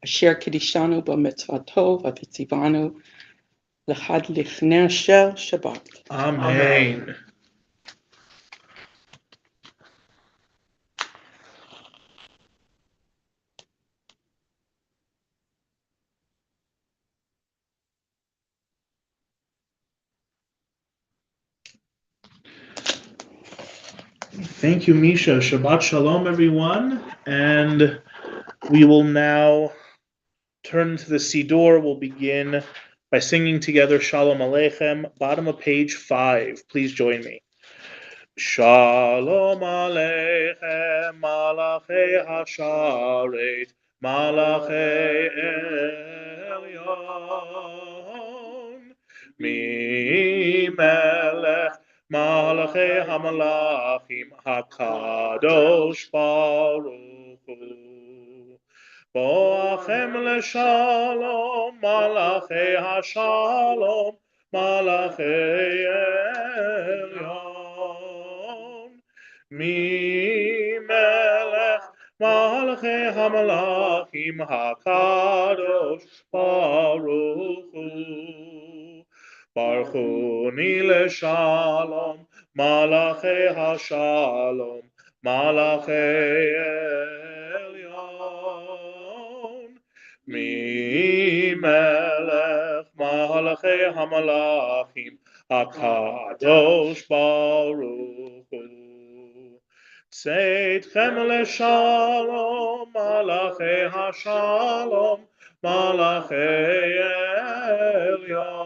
אשר קידשנו במצוותו וציוונו לחד לפני של שבת. Amen. Thank you, Misha. Shabbat Shalom, everyone. And we will now turn to the Siddur. We'll begin by singing together Shalom Aleichem, bottom of page 5. Please join me. Shalom Aleichem, Malachei Hasharet, Malachei Elyon, Mi Melech, Malachei HaMalachim, HaKadosh Baruch Hu. Boachem leshalom, Malachei Hashalom, Malachei Elyon. Mi Melech, Malachei HaMalachim, HaKadosh Baruch Hu. Baruchuni leshalom, Malachei Hashalom, Malachei Elyon. Mi Melech, Malachei HaMalachim, HaKadosh Baruch Hu. Tzeitchem leshalom, Malachei Hashalom, Malachei Elyon.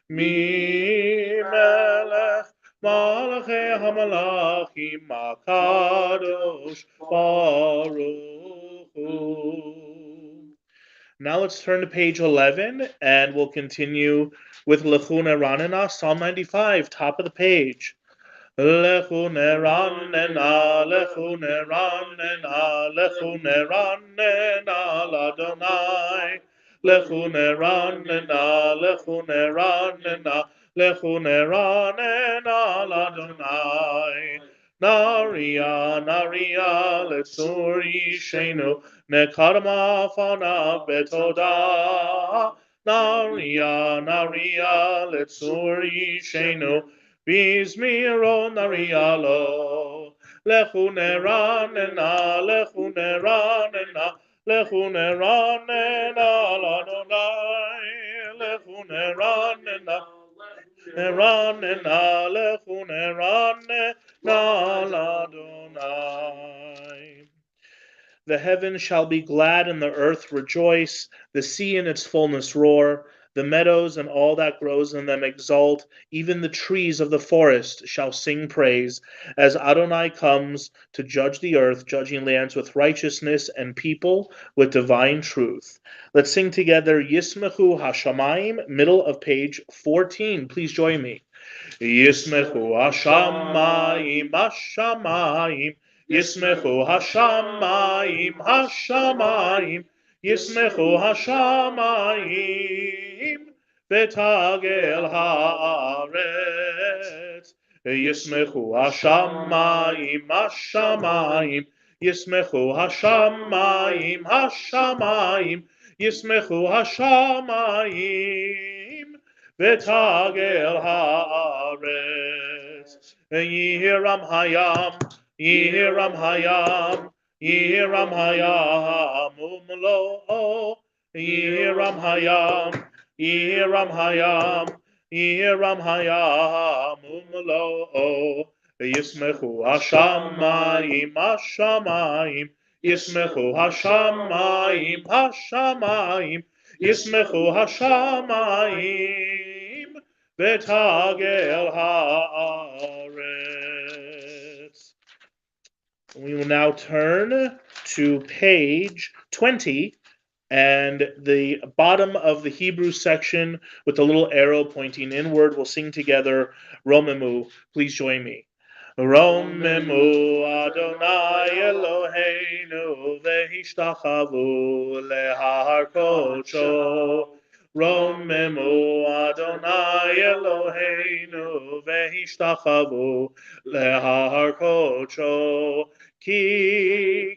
Mi Melech, Malachei HaMalachim, HaKadosh Baruch Hu. Now let's turn to page 11, and we'll continue with Lechune Ranena, Psalm 95, top of the page. Lechune Ranena, Lechune Ranena, Lechune Ranena, Ladonai. Lechune Ranena, Lechune Ranena, Lechune Ranena, Ladonai. Naria, Naria, Letsuri Shenu, Nekarma Fana Betoda. Naria, Naria, Letsuri Shenu, Bizmiro Narialo. Lechune Ranena, Lechune Ranena, Lechune Ranena, Ladonai. Lechune Ranena, Ranena, Lechune Ranena, Ladonai. The heavens shall be glad and the earth rejoice, the sea and its fullness roar, the meadows and all that grows in them exult, even the trees of the forest shall sing praise, as Adonai comes to judge the earth, judging lands with righteousness and people with divine truth. Let's sing together Yismechu Hashamayim, middle of page 14. Please join me. Yismechu Hashamayim, Hashamayim, Yismechu Hashamayim, Hashamayim, Yismechu Hashamayim, V'tagel haaretz. Yismechu Hashamayim, Hashamayim, Yismechu Hashamayim, Hashamayim, Yismechu Hashamayim, V'tagel haaretz. Yiram hayam, Yiram hayam, Yiram hayam, umlo. Yiram hayam, Yiram hayam, Yiram hayam, umlo. Yismechu hashamayim, hashamayim, Yismechu hashamayim, hashamayim, Yismechu hashamayim, V'tagel haaretz. We will now turn to page 20 and the bottom of the Hebrew section with the little arrow pointing inward. We'll sing together Romemu. Please join me. Romemu Adonai Eloheinu v'hishtachavu lehar kodsho. Romemu Adonai Eloheinu v'hishtachavu lehar kodsho. Ki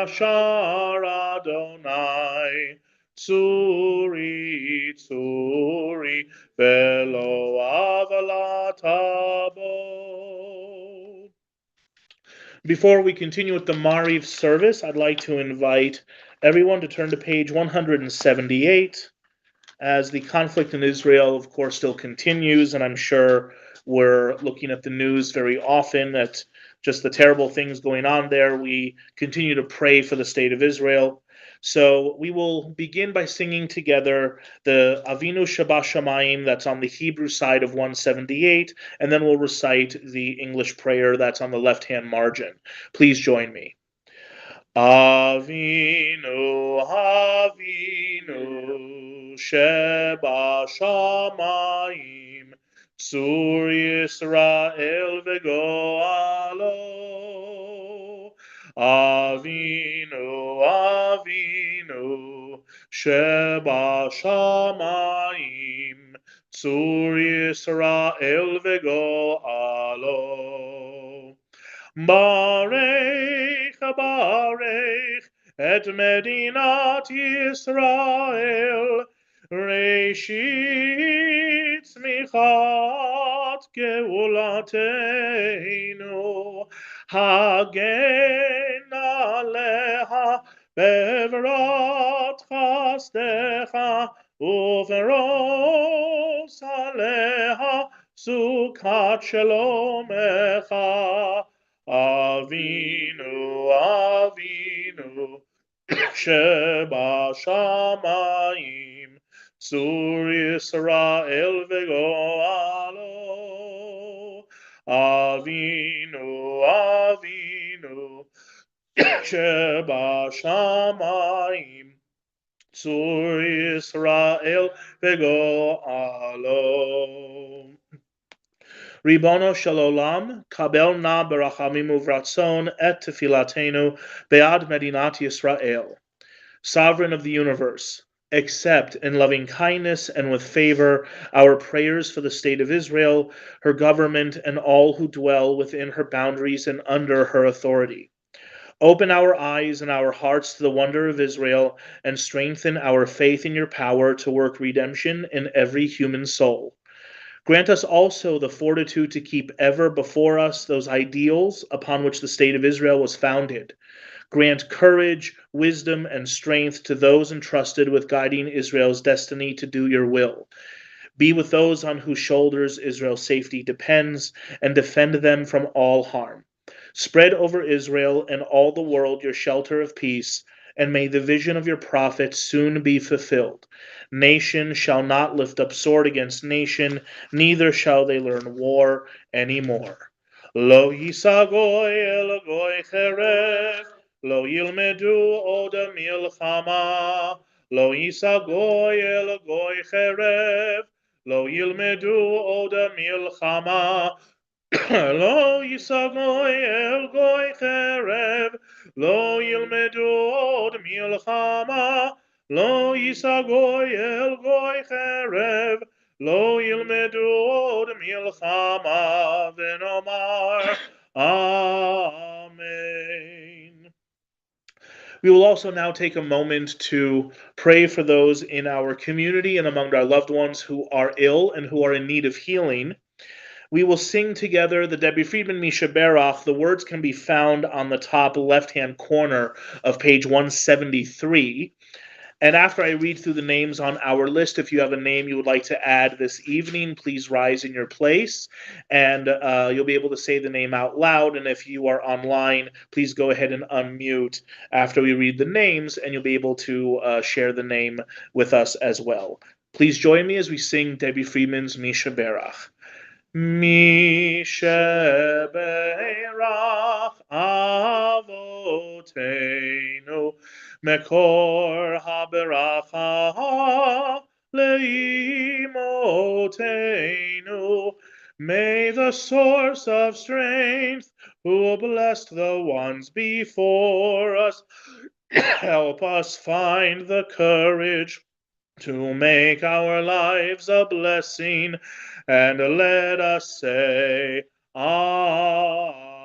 Yashar Adonai, Tsuri, Tsuri, Velo Avalatabo. Before we continue with the Mariv service, I'd like to invite everyone to turn to page 178, as the conflict in Israel, of course, still continues, and I'm sure we're looking at the news very often at just the terrible things going on there. We continue to pray for the state of Israel. So we will begin by singing together the Avinu Shabbat Shamayim that's on the Hebrew side of 178, and then we'll recite the English prayer that's on the left-hand margin. Please join me. Avinu, Avinu, Sheba Shamayim, Tzur Yisrael v'goalo. Avinu, Avinu, Sheba Shamayim, Tzur Yisrael v'goalo. Barech, Barech, et Medinat Yisrael, Reshit Smichat Geulateinu, Hagen Aleha, Bevrat Chasdecha, Uveros Aleha, Sukat Shalomecha. Avinu, Avinu, Sheba Shamayim, Tzur Yisrael v'goalo. Avinu, Avinu, Sheba Shamayim, Tzur Yisrael v'goalo. Ribono shel olam, kabel na berachamim uvratzon et tefilatenu be'ad medinat Yisrael. Sovereign of the universe, accept in loving kindness and with favor our prayers for the state of Israel, her government, and all who dwell within her boundaries and under her authority. Open our eyes and our hearts to the wonder of Israel, and strengthen our faith in your power to work redemption in every human soul. Grant us also the fortitude to keep ever before us those ideals upon which the state of Israel was founded. Grant courage, wisdom, and strength to those entrusted with guiding Israel's destiny to do your will. Be with those on whose shoulders Israel's safety depends, and defend them from all harm. Spread over Israel and all the world your shelter of peace, and may the vision of your prophet soon be fulfilled. Nation shall not lift up sword against nation, neither shall they learn war anymore. Lo yisa goy el goy cheref, lo yilmedu oda milchama. Lo yisa goy el goy cheref, lo yilmedu oda milchama. Lo yisa goy el goy cheref, lo yilmedu od milchama. Lo yisa goy el goy cheref, lo yilmedu od milchama. V'nomar Amen. We will also now take a moment to pray for those in our community and among our loved ones who are ill and who are in need of healing. We will sing together the Debbie Friedman Misha Berach. The words can be found on the top left-hand corner of page 173. And after I read through the names on our list, if you have a name you would like to add this evening, please rise in your place, and you'll be able to say the name out loud. And if you are online, please go ahead and unmute after we read the names, and you'll be able to share the name with us as well. Please join me as we sing Debbie Friedman's Misha Berach. Misha Berach Avotenu Mekor HaBeracha Leimotenu. May the source of strength, who blessed the ones before us, help us find the courage to make our lives a blessing, and let us say Amen.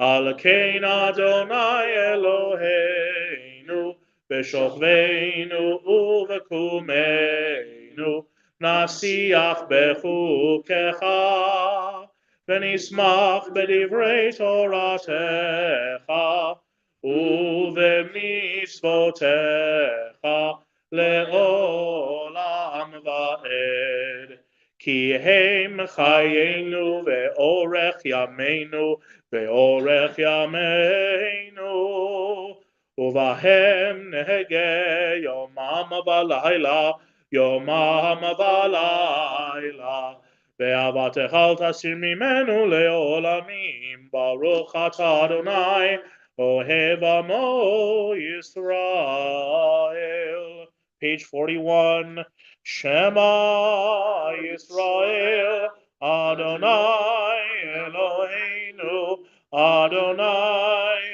Alkein Adonai Eloheinu, B'shokveinu uvekumeinu, Nasiach bechukecha, V'nismach b'divrei Toratecha, Uv'mitzvotecha, Le'olam va'ed. Ki heim chayenu ve'orech yameinu ve'orech yameinu uvahem nehege yomam v'layla yomam v'layla ve'avatechal tasir mimenu le'olamim baruch atah Adonai ohev amo Yisrael. Page 41. Shema Yisrael, Adonai Eloheinu, Adonai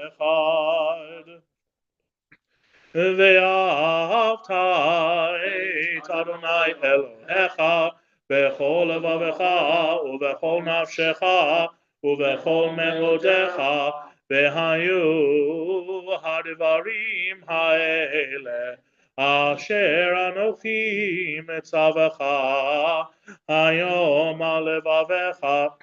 Echad. Ve'ahavta et Adonai Elohecha, bechol levavecha, uvechol nafshecha, uvechol me'odecha, ve'hayu hadivarim ha'ele. Asher Anochi Metzavecha Hayom Alevavecha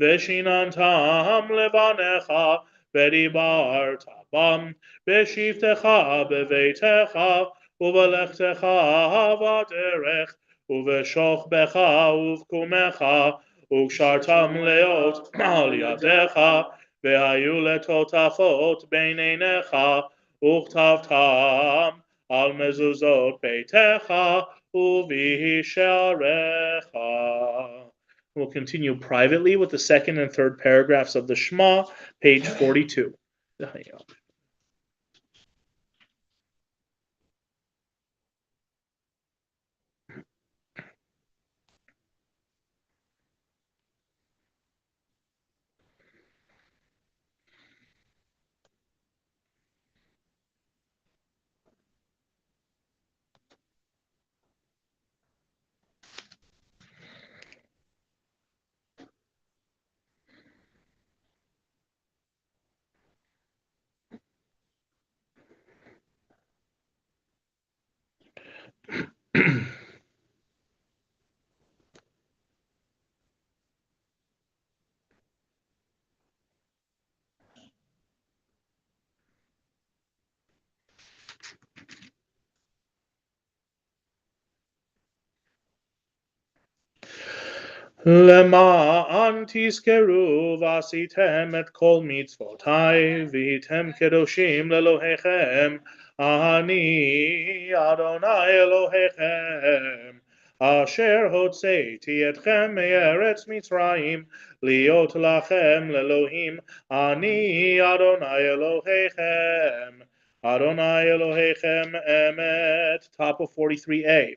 Veshinantam Levanecha Vedibarta Bam Beshivtecha Beveitecha Uvalechtecha Vaderech Uveshochbecha Uvkumecha Ukshartam Leot Al Yadecha Vehayu Letotafot Beinenecha Uchtavtam Al mezuzot beitecha uvisharecha. We'll continue privately with the second and third paragraphs of the Shema, page 42. Lema'an tizkeru v'asitem et kol mitzvotai v'hitem kedoshim lelohechem ani Adonai Elohechem asher hotzeiti etchem me'eretz Mitzrayim liot lachem lelohim ani Adonai Elohechem Adonai Elohechem emet. Top of 43a.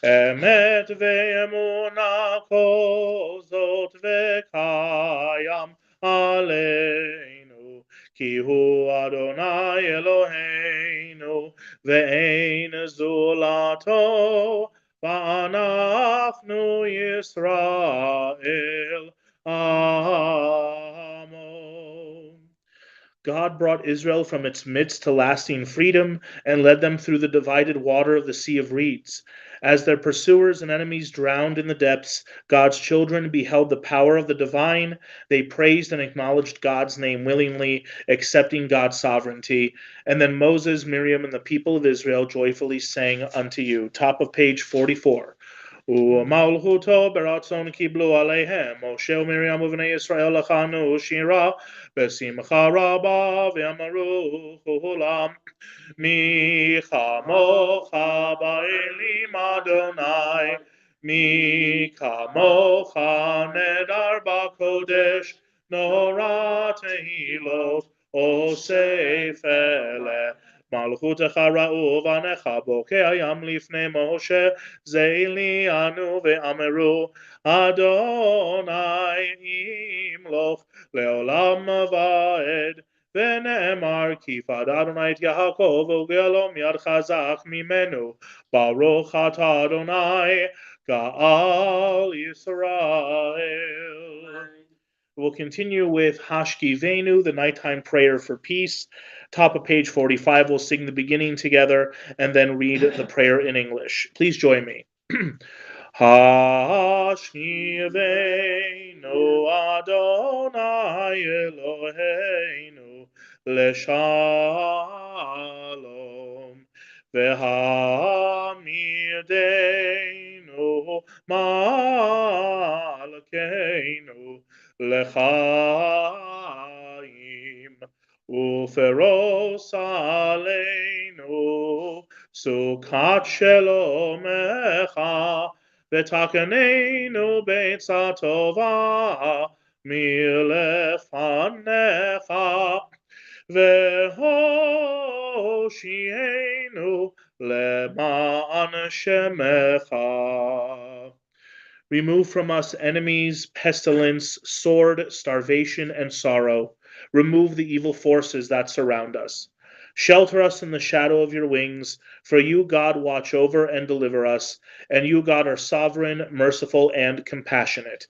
Emet ve'emuna kol zot ve'kayam aleinu ki hu Adonai Eloheinu ve'ein zulato va'anachnu Yisrael amo. God brought Israel from its midst to lasting freedom and led them through the divided water of the Sea of Reeds. As their pursuers and enemies drowned in the depths, God's children beheld the power of the divine. They praised and acknowledged God's name willingly, accepting God's sovereignty. And then Moses, Miriam, and the people of Israel joyfully sang unto you. Top of page 44. ומלכותו ברצון קיבלו עליהם משה ומרים ובני ישראל לחנו שירה בשמחה רבה ואמרו כולם מי כמוך באלים אדוני מי כמוך נדר בקודש נורא תהילות אוסף אלה מלכותך ראו בניך בוקע ים לפני משה זה אלינו ואמרו אדוני ימלוך לעולם ועד ונאמר כי פד אדוני את יעקב וגאלו מיד חזק ממנו ברוך אתה אדוני גאל ישראל. We'll continue with Hashki Venu, the nighttime prayer for peace. Top of page 45, we'll sing the beginning together and then read the prayer in English. Please join me. Hashki Venu Adonai Eloheinu Leshalom V'hamidenu Malkeinu L'chaim Uferos Aleinu Sukat Shelomecha V'takanenu B'etza Tova Milefanecha V'hoshienu Le'ma'an Shemecha. Remove from us enemies, pestilence, sword, starvation, and sorrow. Remove the evil forces that surround us. Shelter us in the shadow of your wings, for you, God, watch over and deliver us, and you, God, are sovereign, merciful, and compassionate.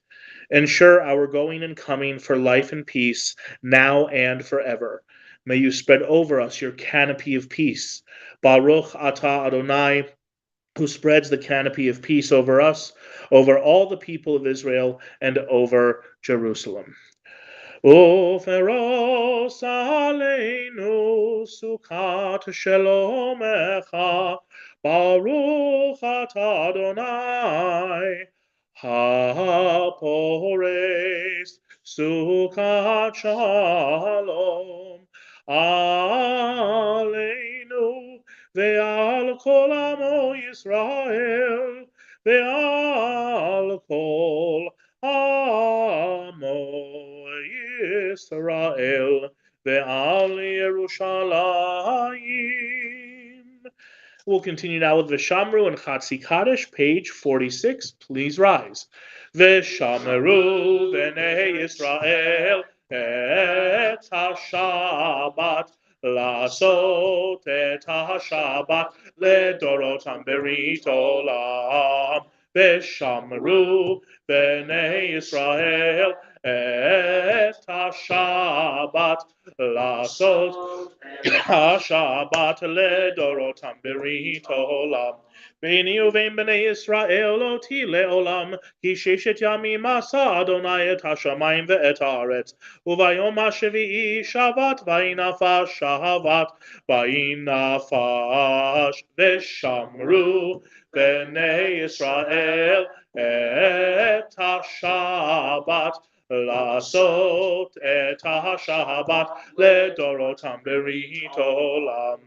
Ensure our going and coming for life and peace, now and forever. May you spread over us your canopy of peace. Baruch atah Adonai, who spreads the canopy of peace over us, over all the people of Israel, and over Jerusalem. Uferos aleinu sukat shelomecha, Baruch atah Adonai, hapores sukat shalom aleinu ve'al kol amo Yisrael ve'al kol amo Yisrael ve'al Yerushalayim. We'll continue now with Veshamru and Chatzi Kaddish, page 46. Please rise. Veshamru b'nei Yisrael et ha-Shabbat, לעשות את השבת לדורותם ברית עולם. ושמרו בני ישראל את השבת, לעשות השבת לדורותם ברית עולם. ביני ובין בני ישראל לא תהיה לעולם, כי ששת ימים עשה אדוני את השמיים ואת הארץ, וביום השביעי שבת וינפש שבת וינפש. ושמרו בני ישראל את השבת, לעשות את השבת לדורותם ברית עולם.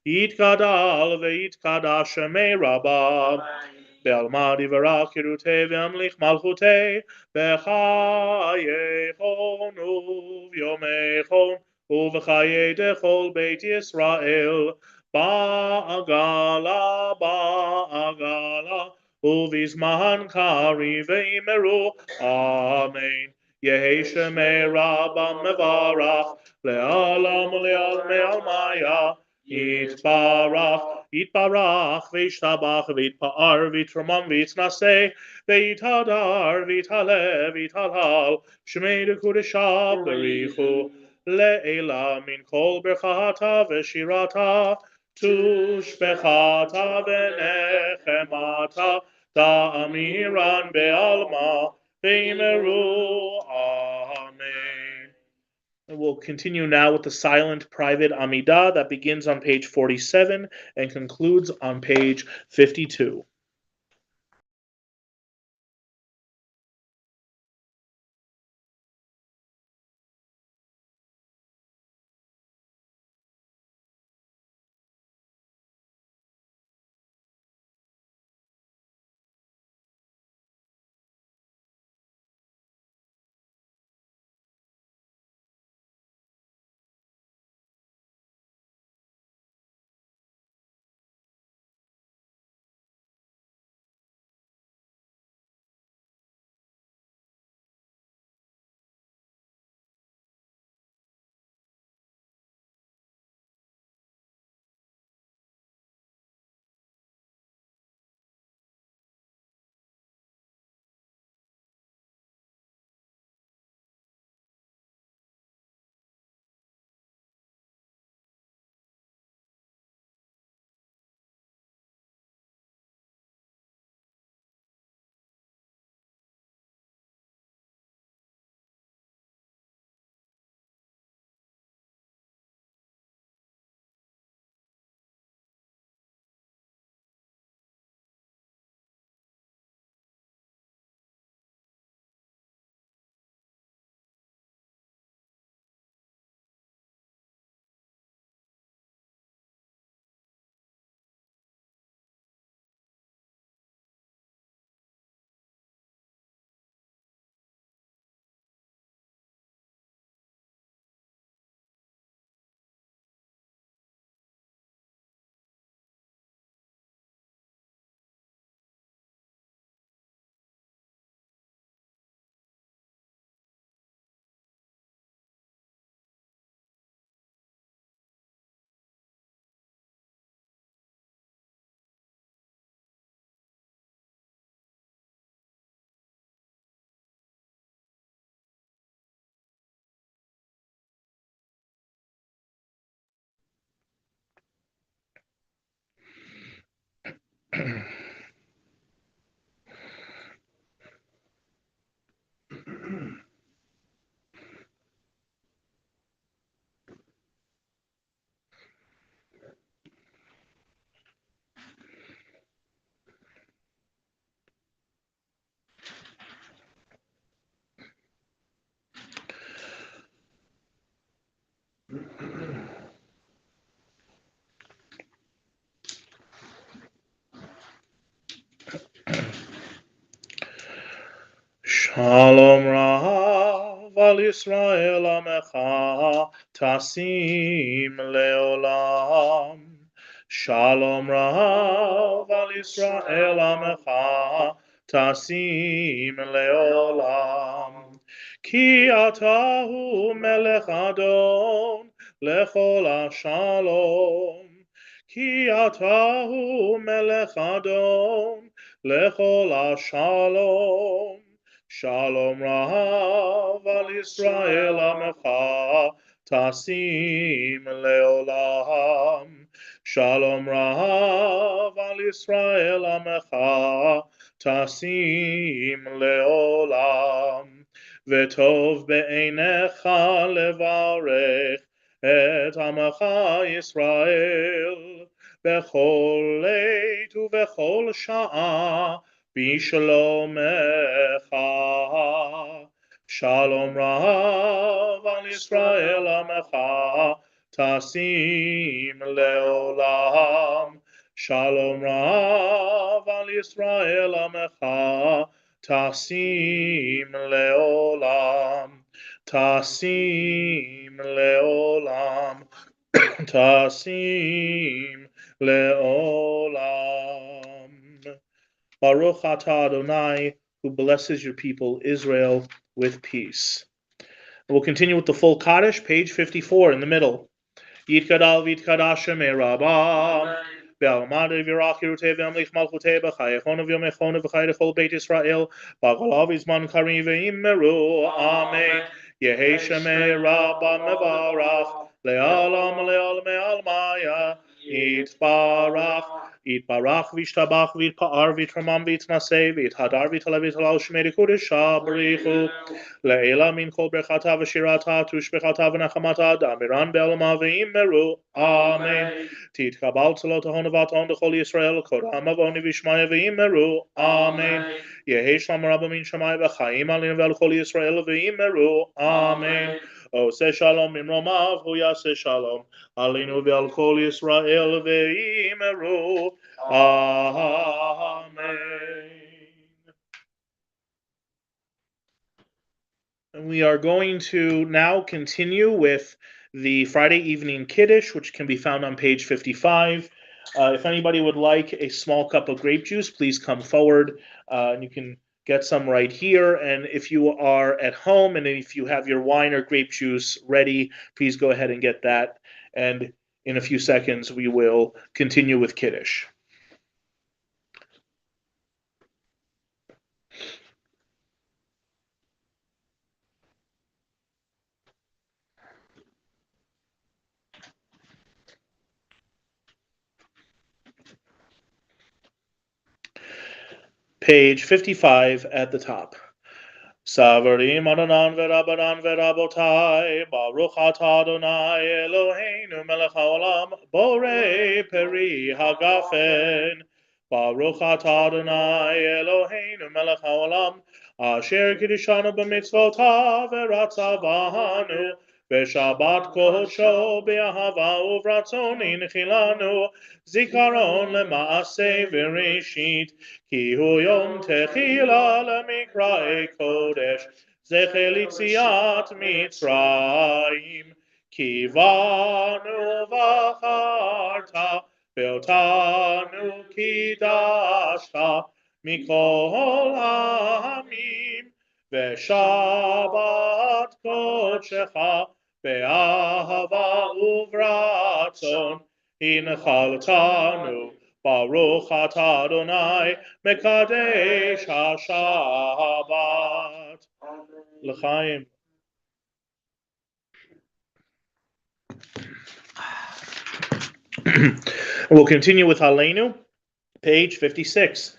יתגדל ויתקדש שמי רבה, בעלמא דברה קירותי והמליך מלכותי, בחייכון וביומכון ובחיי דכל בית ישראל, בעגלה בעגלה ובזמן קריב ואמרו אמן. יהי שמי רבה מברך לעולם ולעלמי עלמיה. יתברך, יתברך, וישתבח, ויתפאר, ויתרומם, ויתנשא, ויתהדר, ויתהלל, ויתהלל, שמי דקודשא בריחו, לעילה מן כל ברכתה ושירתה, תושבחתה ונחמתה, תאמירן בעלמא, ואמרו אמן. And we'll continue now with the silent private Amidah that begins on page 47 and concludes on page 52. Shalom Rav al Yisrael Amecha Tasim Leolam. Shalom Rav al Yisrael Amecha Tasim Leolam. Ki atahu melech adon lechol shalom. Ki atahu melech adon lechol shalom. Shalom Rav al Yisrael Amecha Tasim Leolam. Shalom Rav al Yisrael Amecha Tasim Leolam. V'tov be'einecha levarech et Amecha Yisrael bechol leit uvechol sha'a Bishalomecha. Shalom Rav al Yisrael Amecha Tasim Leolam. Shalom Rav al Yisrael Amecha Tasim Leolam. Tasim Leolam. Tasim Leolam. Baruch atah Adonai, who blesses your people Israel with peace. We'll continue with the full Kaddish, page 54 in the middle. Yitkadal v'yitkadash shemei Rabbah. Be'almad v'yirach yirutei v'yamlich malchutei b'chayechon v'yomechon v'chayechol Beit Yisrael b'agalav izman karim v'yimmeru. Amen. Yehei shemei Rabbah mevarach le'alam le'alam me'almaya. Yitbarach Yitbarach v'yishtabach v'yitpa'ar v'yitramam v'yitnaseh v'yithadar v'yitalev v'yithalal shemei kodesha b'richu le'ela min kol brechata v'shirata tushbechata v'nachamata damiran be'alama v'yimmeru. Amen. Titkabal tzalot ha'onavat on dechol Yisrael koram avoni v'yishmaya v'yimmeru. Amen. Yehi shlam rabba min shamay v'chaim alin v'al kol Yisrael v'yimmeru. Amen. Ose shalom mimromav hu yaseh shalom alinu v'al kol Yisrael v'yimmeru. Amen. And we are going to now continue with the Friday evening Kiddush, which can be found on page 55. If anybody would like a small cup of grape juice, please come forward, and you can get some right here. And if you are at home and if you have your wine or grape juice ready, please go ahead and get that. And in a few seconds, we will continue with Kiddush. Page 55 at the top. Savarim Adonai v'Rabbanan v'Rabotai, Baruch atah Adonai Eloheinu melech haolam, borei peri hagafen. Baruch atah Adonai Eloheinu melech haolam, asher kiddushanu b'mitzvotav v'ratzavanu, v'shabbat kodsho b'ahava uvratzon inchilanu, zikaron lema'aseh v'reshit, Ki hu yom techila lemikrae kodesh, zecher litziat Mitzrayim. Ki vanu v'acharta, ve'otanu kidashta, mikol ha'amim, ve'shabbat kodshecha, be'ahava uvratzon, inchaltanu. Baruch atah Adonai mekadesh ha-Shabbat. L'chaim. We'll continue with Aleinu, page 56.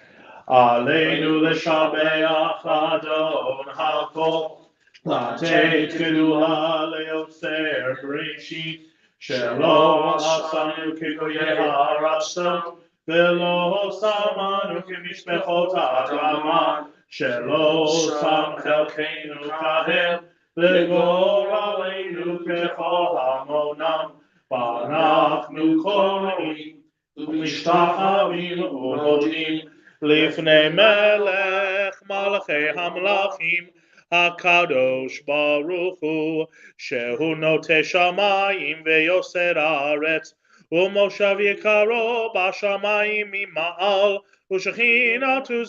Aleinu l'shabeach Adon hakol, latei tefillah le'otzer b'reshit, shelo asanu k'goyei ha'arastam, ולא שמנו כמשפחות האדמה, שלא שם חלקנו כהם, לגורלנו ככל המונם, ואנחנו קוראים ומשתחווים ומודים לפני מלך Malachei Hamlachim HaKadosh Baruch Hu Shehu Notei Shamayim Veyoser Haaretz Umoshav Yikaro Bashamayim Mima'al Ushechinatu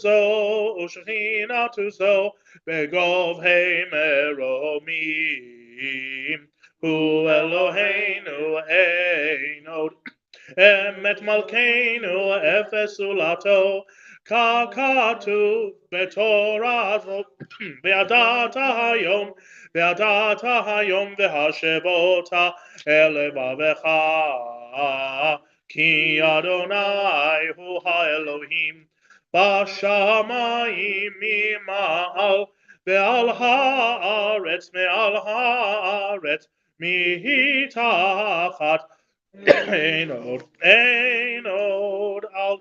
Zo Begov Hei Meromim Hu Eloheinu Einod Emet Malkeinu Efes Ulato Kakatu Betorazo Be'adata Hayom Ve'hashebota Elevavecha Ki Adonai Hu HaElohim Bashamayim Mima'al Ve'al Haaretz Me'al Haaretz Mitachat Einod Al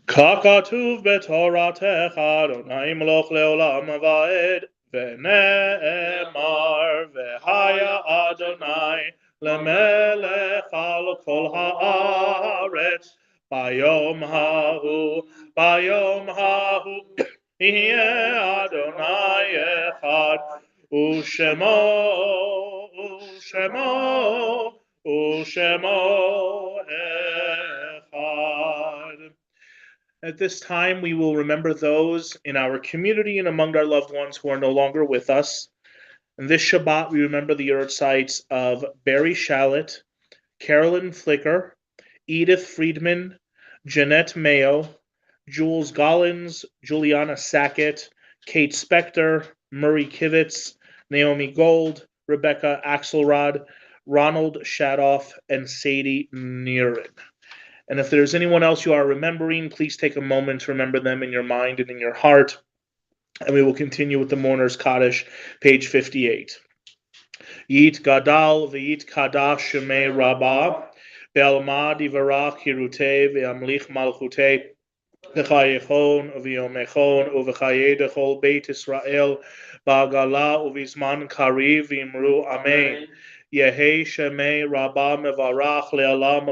Kakatuv betoratecha Adonai Mloch leolam vaed Ve'ne'emar Ve'haya Adonai Lemelech al kol haaretz Bayom hahu Yeh Adonai echad Ushemo echad. At this time, we will remember those in our community and among our loved ones who are no longer with us. And this Shabbat, we remember the yahrzeits of Barry Shallett, Carolyn Flicker, Edith Friedman, Jeanette Mayo, Jules Gollins, Juliana Sackett, Kate Spector, Murray Kivitz, Naomi Gold, Rebecca Axelrod, Ronald Shadoff, and Sadie Nearin. And if there's anyone else you are remembering, please take a moment to remember them in your mind and in your heart. And we will continue with the Mourner's Kaddish, page 58. Yit Gadal v'yit Kadash Shemei Rabbah Be'alma Divarach Hirutei Ve'amlich Malchutei V'chayechon V'yomechon U'v'chaye Dechol Beit Israel Ba'agala U'vizman Kariv V'imru Amen. Yehei Shemei Rabbah Mevarach Le'alam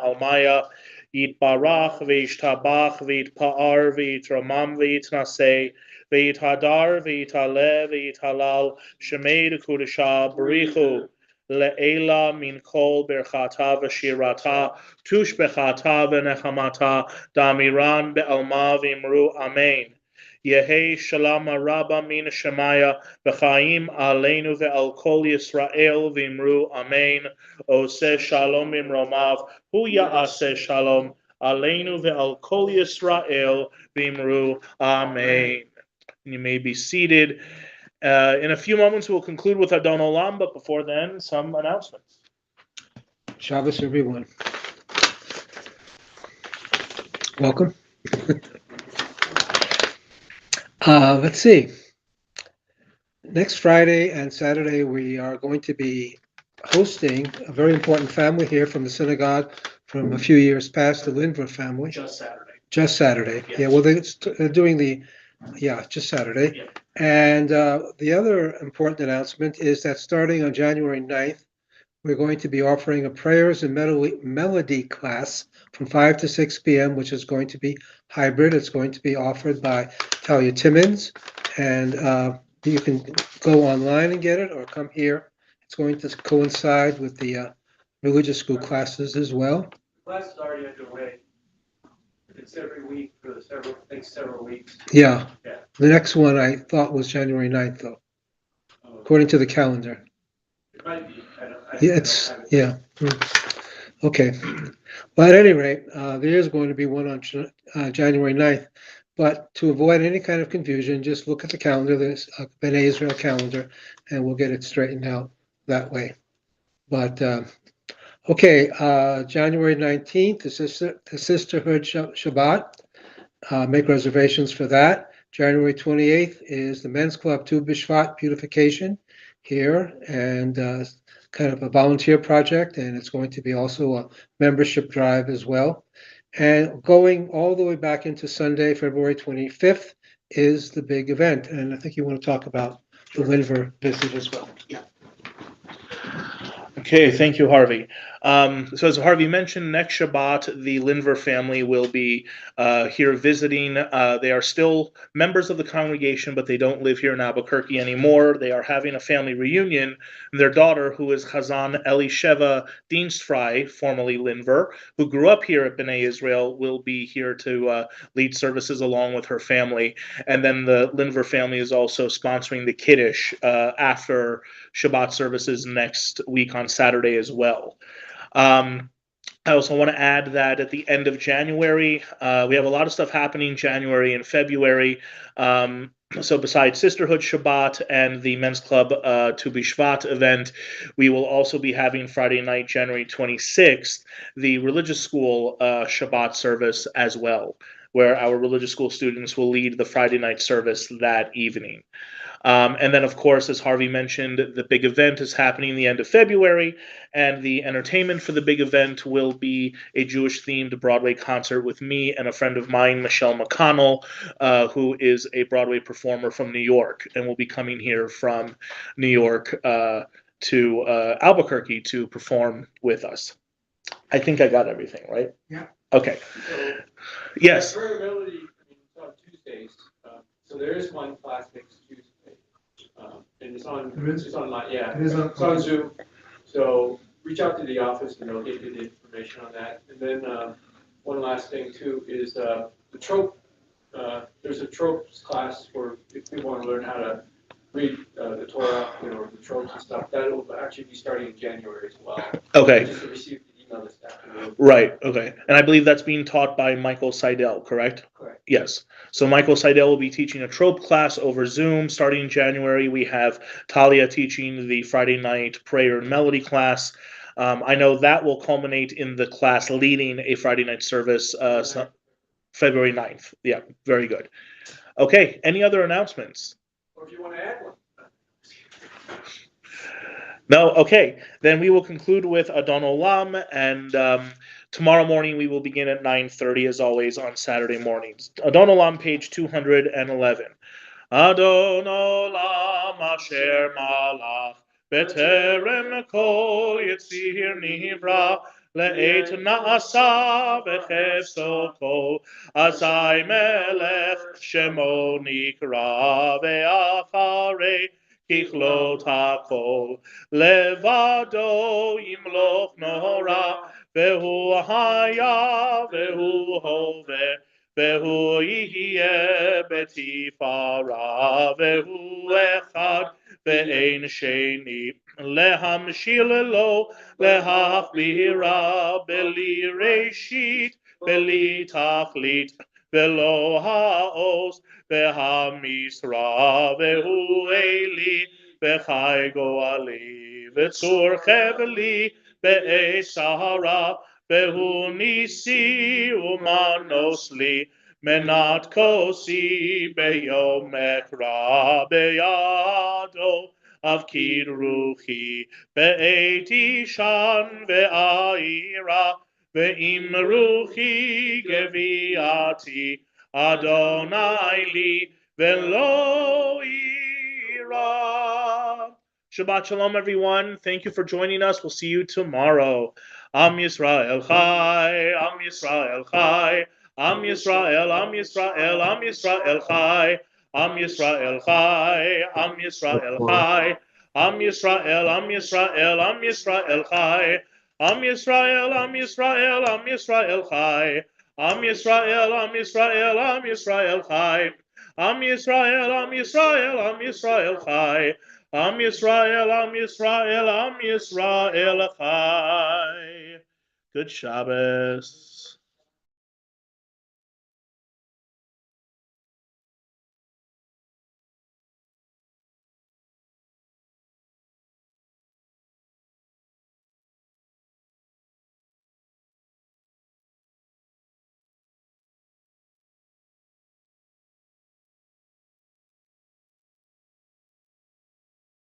Almaya Yitbarach V'yishtabach V'yitpa'ar V'yitramam V'yitnaseh V'yithadar V'yitale V'yithalal Shemei Dekudesha Barichu Le'ela Min Kol Berchata V'shirata Tushbechata V'nechamata Damiran Be'alma V'imru Amen. Yehei Shalom Rabba Min Shemaya V'chaim Aleinu Ve'al Kol Yisrael V'imru Amen. Oseh Shalom Imromav Hu Ya'aseh Shalom Aleinu Ve'al Kol Yisrael V'imru Amen. You may be seated. In a few moments, we'll conclude with Adon Olam, but before then, some announcements. Shabbos, everyone. Welcome. Let's see. Next Friday and Saturday, we are going to be hosting a very important family here from the synagogue from a few years past, the Lindver family. Just Saturday. Just Saturday. Yes. Yeah, well, they're doing just Saturday. Yeah. And the other important announcement is that starting on January 9th, we're going to be offering a prayers and melody class from 5 to 6 p.m., which is going to be hybrid. It's going to be offered by Talia Timmons, and you can go online and get it or come here. It's going to coincide with the religious school classes as well. Class is already underway. It's every week for the next several weeks. Yeah. Yeah. The next one I thought was January 9th, though, according to the calendar. It might be. Yeah. Okay. Well, at any rate, there is going to be one on January 9th. But to avoid any kind of confusion, just look at the calendar, there's a Bnai Israel calendar, and we'll get it straightened out that way. But, okay, January 19th, the Sisterhood Shabbat. Make reservations for that. January 28th is the Men's Club Tu B'Shvat Beautification here, and kind of a volunteer project, and it's going to be also a membership drive as well. And going all the way back into Sunday, February 25th, is the big event. And I think you want to talk about the Lindver visit as well. Yeah. Okay, thank you, Harvey. So as Harvey mentioned, next Shabbat, the Linver family will be here visiting. They are still members of the congregation, but they don't live here in Albuquerque anymore. They are having a family reunion. And their daughter, who is Chazan Elisheva Dienstfrei, formerly Linver, who grew up here at Bnai Israel, will be here to lead services along with her family. And then the Linver family is also sponsoring the Kiddush after Shabbat services next week on Saturday as well. I also want to add that at the end of January, we have a lot of stuff happening January and February. So besides Sisterhood Shabbat and the Men's Club Tu B'Shvat event, we will also be having Friday night, January 26th, the religious school Shabbat service as well, where our religious school students will lead the Friday night service that evening. And then, of course, as Harvey mentioned, the big event is happening the end of February, and the entertainment for the big event will be a Jewish-themed Broadway concert with me and a friend of mine, Michelle McConnell, who is a Broadway performer from New York, and will be coming here from New York to Albuquerque to perform with us. I think I got everything, right? Yeah. Okay. So, Yes. variability, it's on Tuesdays, so there is one class next Tuesday. And it's on, There is? it's online, yeah. It is on- It's on Zoom. So reach out to the office and they'll get you the information on that. And then, one last thing too is, the trope, there's a tropes class where if people want to learn how to read, the Torah, the tropes and stuff, that will actually be starting in January as well. Okay. I just received the email this afternoon. Right. Okay. And I believe that's being taught by Michael Seidel, correct? Correct. Yes. So Michael Seidel will be teaching a trope class over Zoom starting in January. We have Talia teaching the Friday night prayer and melody class. I know that will culminate in the class leading a Friday night service February 9th. Yeah, very good. Okay. Any other announcements? Or if you want to add one. No? Okay. Then we will conclude with Adon Olam, and tomorrow morning we will begin at 9:30 as always on Saturday mornings. Adon Olam, page 211. Adon Olam asher malach beterem kol yitzir nivra le'et na'asa b'chefso kol azai melech shemo nikra ve'acharei ככלות הכל, לבדו ימלוך נורא, והוא היה והוא הווה, והוא יהיה בתפארה, והוא אחד ואין שני, להמשיל לו, להכבירה, בלי ראשית, בלי תכלית, ולא העוז, והמשרה, והוא אלי, וחי גואלי, וצור חבלי, בעת סהרה, והוא ניסי ומנוס לי, מנת כוסי ביום אקרא בידו, אבקיד רוחי, בעת אישן ואירה, ואם רוחי גביעתי, Adonai li velo ira. Shabbat shalom, everyone. Thank you for joining us. We'll see you tomorrow. Am Yisrael chai, Am Yisrael chai, Am Yisrael, Am Yisrael, Am Yisrael chai, Am Yisrael chai, Am Yisrael chai, Am Yisrael, Am Yisrael, Am Yisrael chai, Am Yisrael, Am Yisrael, Am Yisrael chai. Am Yisrael, Am Yisrael, Am Yisrael Chai. Am Yisrael, Am Yisrael, Am Yisrael Chai. Am Yisrael, Am Yisrael, Am Yisrael Chai. Good Shabbos.